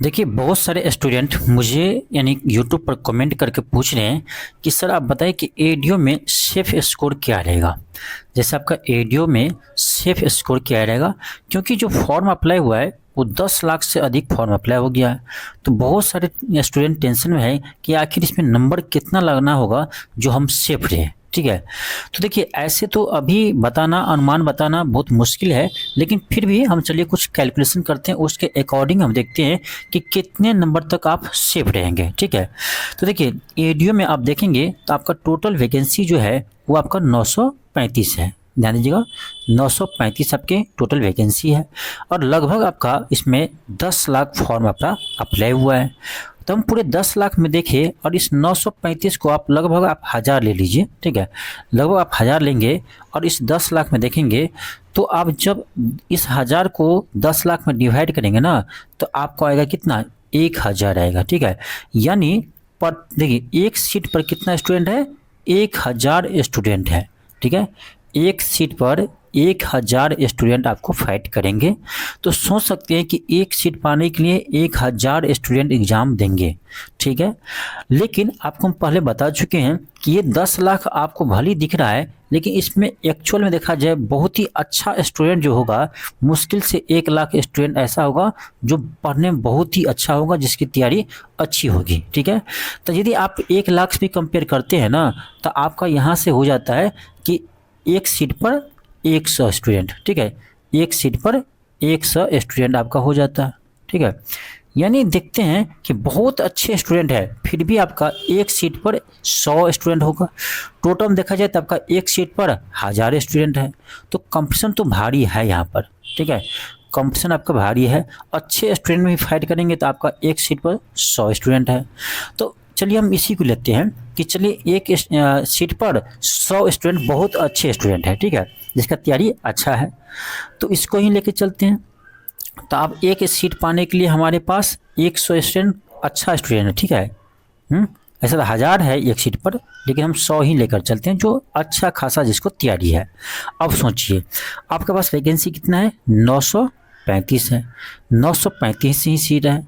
देखिए, बहुत सारे स्टूडेंट मुझे यानी यूट्यूब पर कमेंट करके पूछ रहे हैं कि सर आप बताएं कि एडीओ में सेफ स्कोर क्या रहेगा। जैसे आपका एडीओ में सेफ स्कोर क्या रहेगा, क्योंकि जो फॉर्म अप्लाई हुआ है वो 10 लाख से अधिक फॉर्म अप्लाई हो गया है। तो बहुत सारे स्टूडेंट टेंशन में है कि आखिर इसमें नंबर कितना लगना होगा जो हम सेफ रहे। ठीक है, तो देखिए ऐसे तो अभी बताना, अनुमान बताना बहुत मुश्किल है, लेकिन फिर भी हम चलिए कुछ कैलकुलेशन करते हैं, उसके अकॉर्डिंग हम देखते हैं कि कितने नंबर तक आप सेफ रहेंगे। ठीक है, तो देखिए एडीओ में आप देखेंगे तो आपका टोटल वैकेंसी जो है वो आपका 935 है। ध्यान दीजिएगा, 935 आपके टोटल वैकेंसी है और लगभग आपका इसमें 10 लाख फॉर्म आपका अप्लाई हुआ है। तो हम पूरे 10 लाख में देखें और इस 935 को आप लगभग आप 1000 ले लीजिए। ठीक है, लगभग आप 1000 लेंगे और इस 10 लाख में देखेंगे तो आप जब इस 1000 को 10 लाख में डिवाइड करेंगे ना तो आपको आएगा कितना, 1000 आएगा। ठीक है, यानी पर देखिए एक सीट पर कितना स्टूडेंट है, 1000 स्टूडेंट है। ठीक है, एक सीट पर 1000 स्टूडेंट आपको फाइट करेंगे। तो सोच सकते हैं कि एक सीट पाने के लिए 1000 स्टूडेंट एग्ज़ाम देंगे। ठीक है, लेकिन आपको हम पहले बता चुके हैं कि ये 10 लाख आपको भली दिख रहा है, लेकिन इसमें एक्चुअल में देखा जाए बहुत ही अच्छा स्टूडेंट जो होगा, मुश्किल से 1 लाख स्टूडेंट ऐसा होगा जो पढ़ने में बहुत ही अच्छा होगा, जिसकी तैयारी अच्छी होगी। ठीक है, तो यदि आप 1 लाख से भी कंपेयर करते हैं ना तो आपका यहाँ से हो जाता है कि एक सीट पर 100 स्टूडेंट। ठीक है, एक सीट पर 100 स्टूडेंट आपका हो जाता है। ठीक है, यानी देखते हैं कि बहुत अच्छे स्टूडेंट है, फिर भी आपका एक सीट पर 100 स्टूडेंट होगा। टोटल में देखा जाए तो आपका एक सीट पर 1000 स्टूडेंट है। तो कंपटीशन तो भारी है यहाँ पर। ठीक है, कंपटीशन आपका भारी है, अच्छे स्टूडेंट में भी फाइट करेंगे तो आपका एक सीट पर 100 स्टूडेंट है। तो चलिए हम इसी को लेते हैं कि चलिए एक सीट पर 100 स्टूडेंट बहुत अच्छे स्टूडेंट है। ठीक है, जिसका तैयारी अच्छा है, तो इसको ही लेके चलते हैं। तो आप एक सीट पाने के लिए हमारे पास 100 स्टूडेंट अच्छा स्टूडेंट है। ठीक है, ऐसा तो 1000 है एक सीट पर, लेकिन हम 100 ही लेकर चलते हैं जो अच्छा खासा जिसको तैयारी है। अब सोचिए आपके पास वैकेंसी कितना है, 935 है, 935 ही सीट है।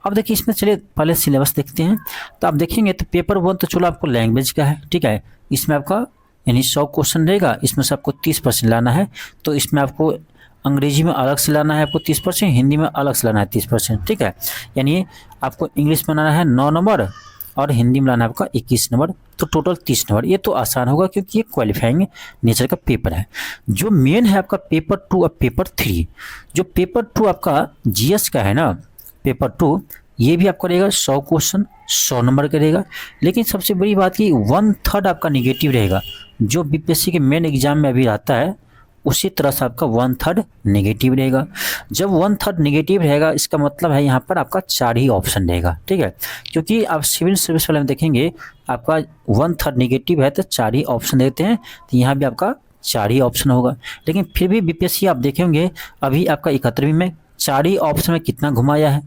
अब देखिए इसमें चलिए पहले सिलेबस देखते हैं। तो आप देखेंगे तो पेपर 1 तो चलो आपको लैंग्वेज का है। ठीक है, इसमें आपका यानी 100 क्वेश्चन रहेगा, इसमें से आपको 30% लाना है। तो इसमें आपको अंग्रेजी में अलग से लाना है आपको 30%, हिंदी में अलग से लाना है 30%। ठीक है, यानी आपको इंग्लिश में लाना है 9 नंबर और हिंदी में लाना है आपका 21 नंबर, तो टोटल 30 नंबर। ये तो आसान होगा क्योंकि ये क्वालिफाइंग नेचर का पेपर है। जो मेन है आपका पेपर 2 और पेपर 3। जो पेपर 2 आपका जीएस का है ना, पेपर 2 ये भी आपका रहेगा 100 क्वेश्चन 100 नंबर का रहेगा। लेकिन सबसे बड़ी बात कि 1/3 आपका निगेटिव रहेगा। जो बीपीएससी के मेन एग्जाम में अभी आता है उसी तरह से आपका 1/3 नेगेटिव रहेगा। जब 1/3 नेगेटिव रहेगा इसका मतलब है यहाँ पर आपका 4 ही ऑप्शन रहेगा। ठीक है, क्योंकि आप सिविल सर्विस वाले में देखेंगे आपका 1/3 नेगेटिव है तो 4 ही ऑप्शन देते हैं, तो यहाँ भी आपका 4 ही ऑप्शन होगा। लेकिन फिर भी बीपीएससी आप देखेंगे अभी आपका 71वीं में 4 ही ऑप्शन में कितना घुमाया है,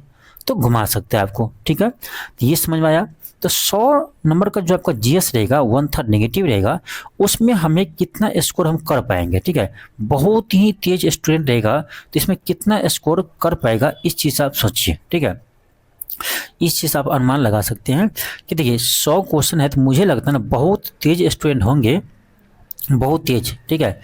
तो घुमा सकते हैं आपको। ठीक है, तो ये समझ में आया। तो 100 नंबर का जो आपका जीएस रहेगा 1/3 नेगेटिव रहेगा, उसमें हमें कितना स्कोर हम कर पाएंगे। ठीक है, बहुत ही तेज स्टूडेंट रहेगा तो इसमें कितना स्कोर कर पाएगा इस चीज़ आप सोचिए। ठीक है, इस चीज़ आप अनुमान लगा सकते हैं कि देखिए 100 क्वेश्चन है तो मुझे लगता है ना बहुत तेज स्टूडेंट होंगे, बहुत तेज। ठीक है,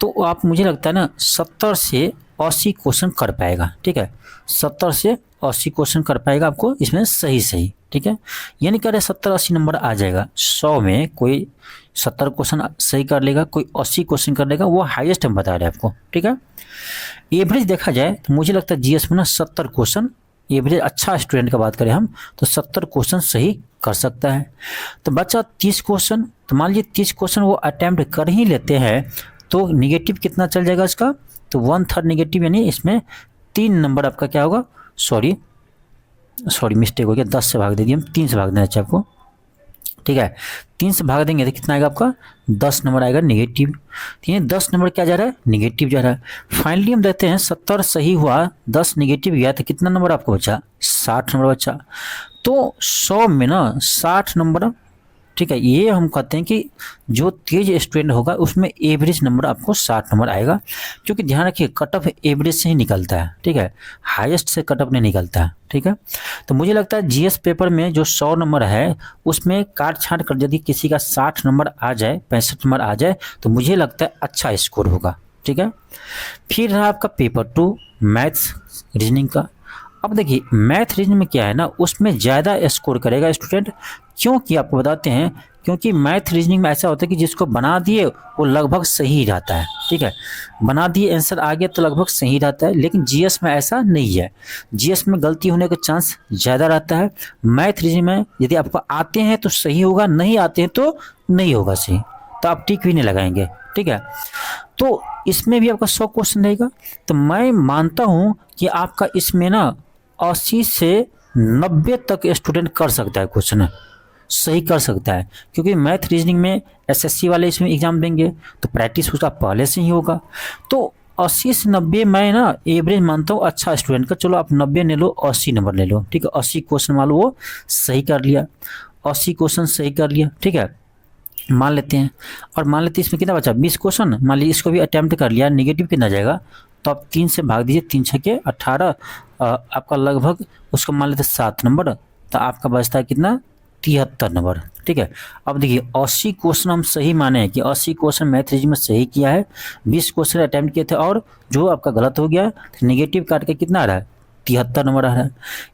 तो आप मुझे लगता है ना 70 से 80 क्वेश्चन कर पाएगा। ठीक है, 70 से 80 क्वेश्चन कर पाएगा आपको इसमें सही सही। ठीक है, यानी कह रहे 70-80 नंबर आ जाएगा। 100 में कोई 70 क्वेश्चन सही कर लेगा, कोई 80 क्वेश्चन कर लेगा, वो हाईएस्ट हम बता रहे हैं आपको। ठीक है, एवरेज देखा जाए तो मुझे लगता है जीएस में ना 70 क्वेश्चन एवरेज अच्छा स्टूडेंट का बात करें हम तो 70 क्वेश्चन सही कर सकता है। तो बच्चा 30 क्वेश्चन, तो मान लीजिए 30 क्वेश्चन वो अटैम्प्ट कर ही लेते हैं तो निगेटिव कितना चल जाएगा इसका, तो 1/3 निगेटिव, यानी इसमें 3 नंबर आपका क्या होगा, सॉरी मिस्टेक हो गया, 10 से भाग दे दिए हम, 3 से भाग देना चाहिए आपको। ठीक है, 3 से भाग देंगे तो कितना आएगा आपका, 10 नंबर आएगा निगेटिव। तो ये 10 नंबर क्या जा रहा है, निगेटिव जा रहा है। फाइनली हम देखते हैं 70 सही हुआ, 10 निगेटिव गया तो कितना नंबर आपको बचा, 60 नंबर बचा। तो 100 में ना 60 नंबर ठीक है। ये हम कहते हैं कि जो तेज स्टूडेंट होगा उसमें एवरेज नंबर आपको 60 नंबर आएगा, क्योंकि ध्यान रखिए कट ऑफ एवरेज से ही निकलता है, ठीक है, हाईएस्ट से कट ऑफ नहीं निकलता है, ठीक है। तो मुझे लगता है जीएस पेपर में जो 100 नंबर है उसमें काट छाँट कर यदि किसी का 60 नंबर आ जाए, 65 नंबर आ जाए, तो मुझे लगता है अच्छा स्कोर होगा, ठीक है। फिर रहा आपका पेपर 2 मैथ्स रीजनिंग का। अब देखिए मैथ रीजनिंग में क्या है ना, उसमें ज़्यादा स्कोर करेगा स्टूडेंट, क्योंकि आपको बताते हैं, क्योंकि मैथ रीजनिंग में ऐसा होता है कि जिसको बना दिए वो लगभग सही रहता है, ठीक है, बना दिए आंसर आ गया तो लगभग सही रहता है। लेकिन जीएस में ऐसा नहीं है, जीएस में गलती होने का चांस ज़्यादा रहता है। मैथ रीजनिंग में यदि आपको आते हैं तो सही होगा, नहीं आते हैं तो नहीं होगा सही, तो आप टिक भी नहीं लगाएंगे, ठीक है। तो इसमें भी आपका 100 क्वेश्चन रहेगा, तो मैं मानता हूँ कि आपका इसमें ना 80 से 90 तक स्टूडेंट कर सकता है, क्वेश्चन सही कर सकता है, क्योंकि मैथ रीजनिंग में एसएससी वाले इसमें एग्जाम देंगे तो प्रैक्टिस उसका पहले से ही होगा। तो 80 से 90 मैं ना एवरेज मानता हूँ अच्छा स्टूडेंट का। चलो आप 90 ले लो, 80 नंबर ले लो, ठीक है। 80 क्वेश्चन मान लो वो सही कर लिया, 80 क्वेश्चन सही कर लिया, ठीक है, मान लेते हैं। और मान लेते हैं इसमें कितना बचा, 20 क्वेश्चन, मान लीजिए इसको भी अटैम्प्ट कर लिया, नेगेटिव कितना जाएगा, तो आप 3 से भाग दीजिए, 3 छके 18, आपका लगभग उसको मान लेते 7 नंबर, तो आपका बचता है कितना, 73 नंबर, ठीक है। अब देखिए 80 क्वेश्चन हम सही माने हैं कि 80 क्वेश्चन मैथ रीजनिंग में सही किया है, 20 क्वेश्चन अटैम्प्ट किए थे और जो आपका गलत हो गया, नेगेटिव काट के कितना आ रहा है, 73 नंबर आ रहा है।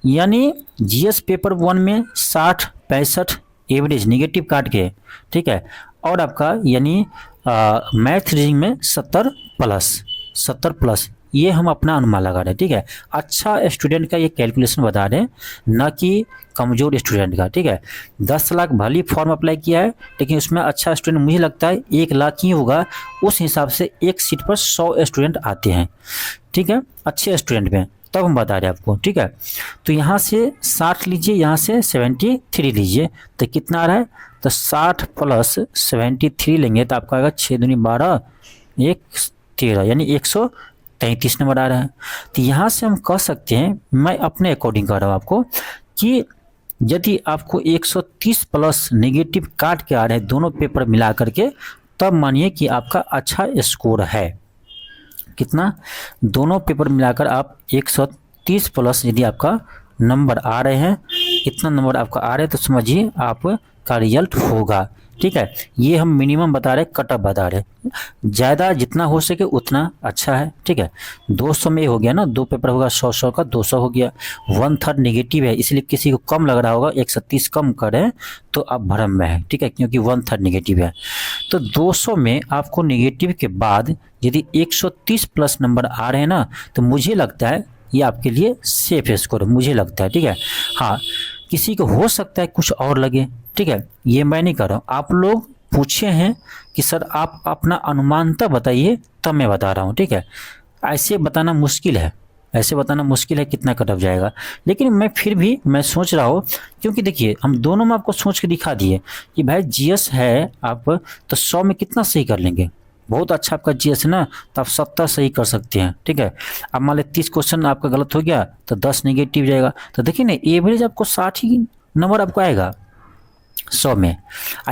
यानी जीएस पेपर 1 में 60, 65 एवरेज नेगेटिव काट के, ठीक है, और आपका यानी मैथ रीजनिंग में 70 प्लस, ये हम अपना अनुमान लगा रहे हैं, ठीक है। अच्छा स्टूडेंट का ये कैलकुलेशन बता रहे हैं, ना कि कमज़ोर स्टूडेंट का, ठीक है। 10 लाख भली फॉर्म अप्लाई किया है, लेकिन उसमें अच्छा स्टूडेंट मुझे लगता है 1 लाख ही होगा, उस हिसाब से एक सीट पर 100 स्टूडेंट आते हैं, ठीक है, अच्छे स्टूडेंट में, तब हम बता रहे हैं आपको, ठीक है। तो यहाँ से 60 लीजिए, यहाँ से 73 लीजिए, तो कितना आ रहा है, तो 60 प्लस 73 लेंगे तो आपका आएगा 6 दूनी 12, 1 13, यानी 133 नंबर आ रहा है। तो यहाँ से हम कह सकते हैं, मैं अपने अकॉर्डिंग कर रहा हूँ आपको, कि यदि आपको 130 प्लस नेगेटिव काट के आ रहे हैं दोनों पेपर मिला करके, तब मानिए कि आपका अच्छा स्कोर है। कितना, दोनों पेपर मिलाकर आप 130 प्लस यदि आपका नंबर आ रहे हैं, इतना नंबर आपका आ रहे हैं, तो समझिए आपका रिजल्ट होगा, ठीक है। ये हम मिनिमम बता रहे हैं, कट ऑफ बता रहे हैं, ज़्यादा जितना हो सके उतना अच्छा है, ठीक है। 200 में हो गया ना, 2 पेपर होगा 100 का 200 हो गया, 1/3 नेगेटिव है, इसलिए किसी को कम लग रहा होगा, 130 कम करें तो आप भरम में है, ठीक है, क्योंकि 1/3 नेगेटिव है। तो 200 में आपको नेगेटिव के बाद यदि 130 प्लस नंबर आ रहे हैं ना, तो मुझे लगता है ये आपके लिए सेफ स्कोर मुझे लगता है, ठीक है। हाँ, किसी को हो सकता है कुछ और लगे, ठीक है, ये मैं नहीं कर रहा हूँ। आप लोग पूछे हैं कि सर आप अपना अनुमानता बताइए, तब मैं बता रहा हूँ, ठीक है। ऐसे बताना मुश्किल है, ऐसे बताना मुश्किल है कितना कट ऑफ जाएगा, लेकिन मैं फिर भी मैं सोच रहा हूँ, क्योंकि देखिए हम दोनों में आपको सोच के दिखा दिए कि भाई जीएस है आप तो 100 में कितना सही कर लेंगे, बहुत अच्छा आपका जीएस है ना, तो आप 70 सही कर सकते हैं, ठीक है। अब मान लें 30 क्वेश्चन आपका गलत हो गया तो 10 नेगेटिव जाएगा, तो देखिए ना एवरेज आपको 60 ही नंबर आपको आएगा 100 में।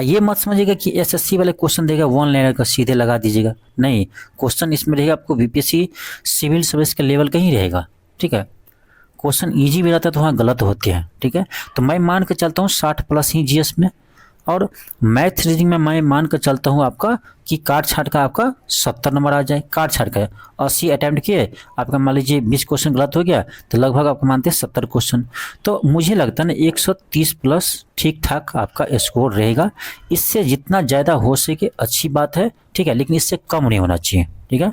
ये मत समझिएगा कि एसएससी वाले क्वेश्चन देगा 1 लाइनर का सीधे लगा दीजिएगा, नहीं, क्वेश्चन इसमें रहेगा आपको बीपीएससी सिविल सर्विस के लेवल का ही रहेगा, ठीक है। क्वेश्चन ईजी भी रहता है तो वहाँ गलत होते हैं, ठीक है। तो मैं मान के चलता हूँ 60 प्लस ही जीएस में, और मैथ रीजनिंग में मैं मान कर चलता हूँ आपका कि काट छाट का आपका 70 नंबर आ जाए, काट छाट का 80 अटैम्प्ट किए, आपका मान लीजिए 20 क्वेश्चन गलत हो गया तो लगभग आपको मानते हैं 70 क्वेश्चन। तो मुझे लगता है ना 130 प्लस ठीक ठाक आपका स्कोर रहेगा, इससे जितना ज़्यादा हो सके अच्छी बात है, ठीक है, लेकिन इससे कम नहीं होना चाहिए, ठीक है।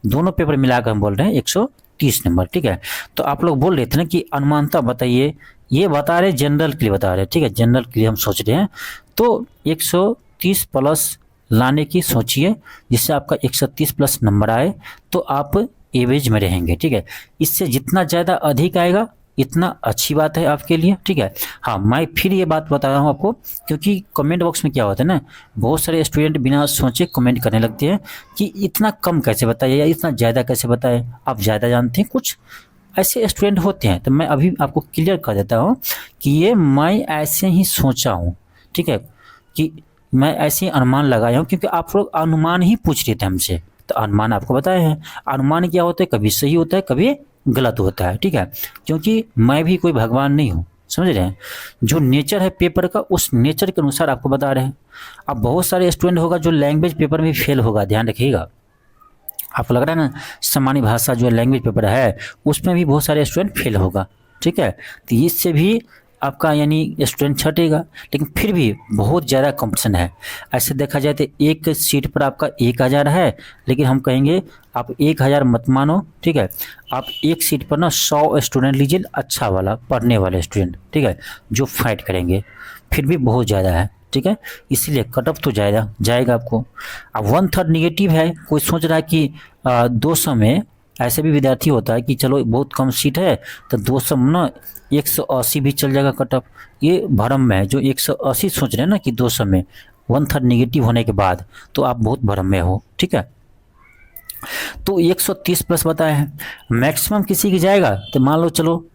दोनों पेपर मिलाकर हम बोल रहे हैं 130 नंबर, ठीक है। तो आप लोग बोल रहे थे ना कि अनुमानता बताइए, ये बता रहे जनरल के लिए बता रहे हैं, ठीक है, जनरल के लिए हम सोच रहे हैं, तो 130 प्लस लाने की सोचिए, जिससे आपका 130 प्लस नंबर आए तो आप एवरेज में रहेंगे, ठीक है। इससे जितना ज़्यादा अधिक आएगा इतना अच्छी बात है आपके लिए, ठीक है। हाँ, मैं फिर ये बात बता रहा हूँ आपको, क्योंकि कमेंट बॉक्स में क्या होता है ना, बहुत सारे स्टूडेंट बिना सोचे कमेंट करने लगते हैं कि इतना कम कैसे बताए या इतना ज़्यादा कैसे बताए, आप ज़्यादा जानते हैं, कुछ ऐसे स्टूडेंट होते हैं। तो मैं अभी आपको क्लियर कर देता हूँ कि ये मैं ऐसे ही सोचा हूँ, ठीक है, कि मैं ऐसे ही अनुमान लगाया हूँ, क्योंकि आप लोग अनुमान ही पूछ रहे थे हमसे, तो अनुमान आपको बताए हैं। अनुमान क्या होता है, कभी सही होता है, कभी गलत होता है, ठीक है। क्योंकि मैं भी कोई भगवान नहीं हूँ, समझ रहे हैं। जो नेचर है पेपर का, उस नेचर के अनुसार आपको बता रहे हैं। अब बहुत सारे स्टूडेंट होगा जो लैंग्वेज पेपर में फेल होगा, ध्यान रखिएगा। आपको लग रहा है ना, सामान्य भाषा जो लैंग्वेज पेपर है उसमें भी बहुत सारे स्टूडेंट फेल होगा, ठीक है। तो इससे भी आपका यानी स्टूडेंट छटेगा, लेकिन फिर भी बहुत ज़्यादा कंपटीशन है। ऐसे देखा जाए तो एक सीट पर आपका 1000 है, लेकिन हम कहेंगे आप 1000 मत मानो, ठीक है। आप एक सीट पर ना 100 स्टूडेंट लीजिए, अच्छा वाला पढ़ने वाले स्टूडेंट, ठीक है, जो फाइट करेंगे। फिर भी बहुत ज़्यादा है, ठीक है, इसीलिए कट ऑफ तो जाएगा आपको। अब 1/3 निगेटिव है। कोई सोच रहा है कि 200 में, ऐसे भी विद्यार्थी होता है कि चलो बहुत कम सीट है तो 200 में ना 180 भी चल जाएगा कट ऑफ। ये भ्रम में है। जो 180 सोच रहे हैं ना कि 200 में 1/3 निगेटिव होने के बाद, तो आप बहुत भ्रम में हो, ठीक है। तो 130 प्लस बताया है। मैक्सिमम किसी की जाएगा तो मान लो चलो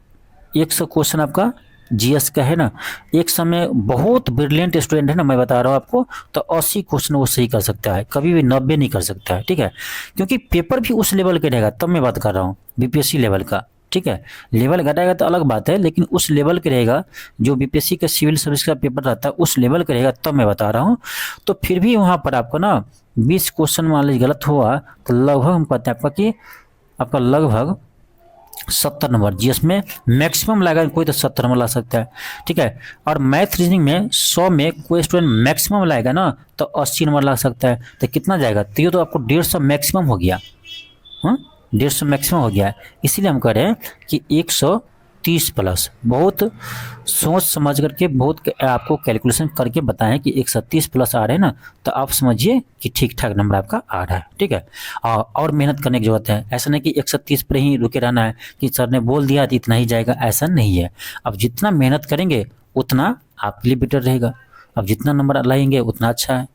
100 क्वेश्चन आपका जीएस का है ना, एक समय बहुत ब्रिलियंट स्टूडेंट है ना, मैं बता रहा हूँ आपको, तो 80 क्वेश्चन वो सही कर सकता है, कभी भी 90 नहीं कर सकता है, ठीक है। क्योंकि पेपर भी उस लेवल के रहेगा, तब मैं बात कर रहा हूँ बीपीएससी लेवल का, ठीक है। लेवल घटाएगा तो अलग बात है, लेकिन उस लेवल के रहेगा जो बीपीएससी का सिविल सर्विस का पेपर रहता है, उस लेवल का रहेगा, तब मैं बता रहा हूँ। तो फिर भी वहाँ पर आपको ना 20 क्वेश्चन मान लीजिए गलत हुआ तो लगभग हम कहते हैं आपका कि आपका लगभग 70 नंबर जीएस में मैक्सिमम लाएगा, कोई तो 70 नंबर ला सकता है, ठीक है। और मैथ रीजनिंग में 100 में कोई स्टूडेंट मैक्सिमम लाएगा ना तो 80 नंबर ला सकता है। तो कितना जाएगा, तो ये तो आपको 150 मैक्सिमम हो गया, हाँ 150 मैक्सिमम हो गया है। इसीलिए हम कह रहे हैं कि 130 प्लस। बहुत सोच समझ करके, बहुत आपको कैलकुलेशन करके बताएं कि 130 प्लस आ रहे हैं ना, तो आप समझिए कि ठीक ठाक नंबर आपका आ रहा है, ठीक है। और मेहनत करने की जरूरत है। ऐसा नहीं कि 130 पर ही रुके रहना है कि सर ने बोल दिया तो इतना ही जाएगा, ऐसा नहीं है। अब जितना मेहनत करेंगे उतना आपके लिए बेटर रहेगा, अब जितना नंबर लाएंगे उतना अच्छा है।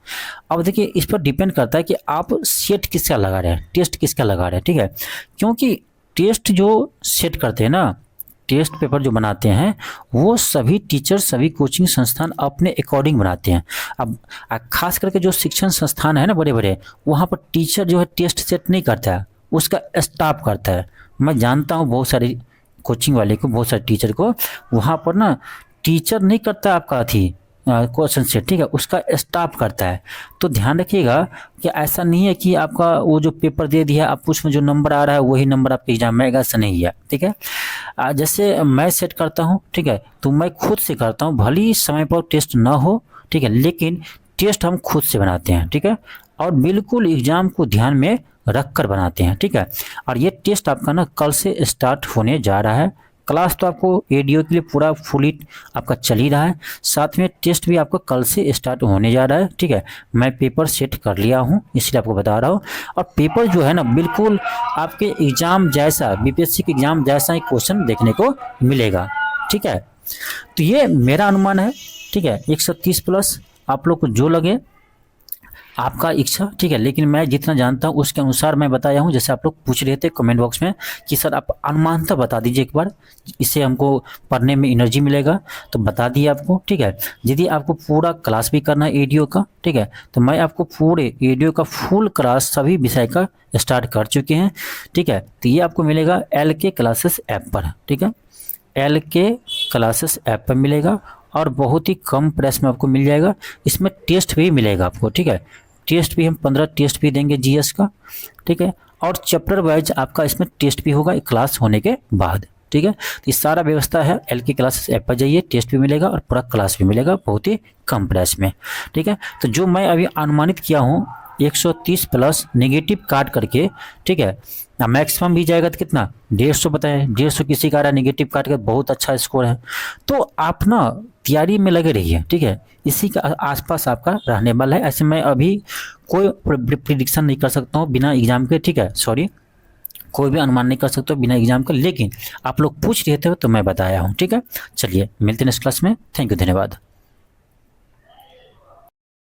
अब देखिए इस पर डिपेंड करता है कि आप सेट किसका लगा रहे हैं, टेस्ट किसका लगा रहे हैं, ठीक है। क्योंकि टेस्ट जो सेट करते हैं ना, टेस्ट पेपर जो बनाते हैं, वो सभी टीचर, सभी कोचिंग संस्थान अपने अकॉर्डिंग बनाते हैं। अब खास करके जो शिक्षण संस्थान है ना बड़े बड़े, वहाँ पर टीचर जो है टेस्ट सेट नहीं करता है, उसका स्टाफ करता है। मैं जानता हूँ बहुत सारे कोचिंग वाले को, बहुत सारे टीचर को, वहाँ पर ना टीचर नहीं करता आपका थी क्वेश्चन सेट, ठीक है, उसका स्टाफ करता है। तो ध्यान रखिएगा कि ऐसा नहीं है कि आपका वो जो पेपर दे दिया आप उसमें जो नंबर आ रहा है वही नंबर आपके एग्जाम में आएगा, ऐसा नहीं है, ठीक है। जैसे मैं सेट करता हूँ, ठीक है, तो मैं खुद से करता हूँ, भले ही समय पर टेस्ट ना हो, ठीक है, लेकिन टेस्ट हम खुद से बनाते हैं, ठीक है, और बिल्कुल एग्जाम को ध्यान में रख कर बनाते हैं, ठीक है। और ये टेस्ट आपका ना कल से स्टार्ट होने जा रहा है। क्लास तो आपको एडीओ के लिए पूरा फुली आपका चल ही रहा है, साथ में टेस्ट भी आपका कल से स्टार्ट होने जा रहा है, ठीक है। मैं पेपर सेट कर लिया हूँ, इसलिए आपको बता रहा हूँ। और पेपर जो है ना बिल्कुल आपके एग्जाम जैसा, बीपीएससी के एग्जाम जैसा ही क्वेश्चन देखने को मिलेगा, ठीक है। तो ये मेरा अनुमान है, ठीक है। 130 प्लस आप लोग को जो लगे आपका इच्छा, ठीक है, लेकिन मैं जितना जानता हूँ उसके अनुसार मैं बताया हूँ। जैसे आप लोग पूछ रहे थे कमेंट बॉक्स में कि सर आप अनुमानता बता दीजिए एक बार, इससे हमको पढ़ने में एनर्जी मिलेगा, तो बता दिए आपको, ठीक है। यदि आपको पूरा क्लास भी करना है एडीओ का, ठीक है, तो मैं आपको पूरे एडीओ का फुल क्लास सभी विषय का स्टार्ट कर चुके हैं, ठीक है। तो ये आपको मिलेगा LK क्लासेस ऐप पर, ठीक है, LK क्लासेस ऐप पर मिलेगा, और बहुत ही कम प्राइस में आपको मिल जाएगा। इसमें टेस्ट भी मिलेगा आपको, ठीक है, टेस्ट भी हम 15 टेस्ट भी देंगे जीएस का, ठीक है, और चैप्टर वाइज आपका इसमें टेस्ट भी होगा क्लास होने के बाद, ठीक है। तो ये सारा व्यवस्था है। LK क्लासेस ऐप पर जाइए, टेस्ट भी मिलेगा और पूरा क्लास भी मिलेगा बहुत ही कम प्राइस में, ठीक है। तो जो मैं अभी अनुमानित किया हूँ 130 प्लस नेगेटिव काट करके, ठीक है, मैक्सिमम भी जाएगा तो कितना 150 बताए, 150 किसी का आ रहा है नेगेटिव काट कर, बहुत अच्छा स्कोर है। तो आप ना तैयारी में लगे रहिए, ठीक है, इसी का आसपास आपका रहने वाला है। ऐसे मैं अभी कोई प्रिडिक्शन नहीं कर सकता हूँ बिना एग्जाम के, ठीक है, सॉरी, कोई भी अनुमान नहीं कर सकता बिना एग्जाम के, लेकिन आप लोग पूछ रहे थे तो मैं बताया हूँ, ठीक है। चलिए मिलते हैं नेक्स्ट क्लास में, थैंक यू, धन्यवाद।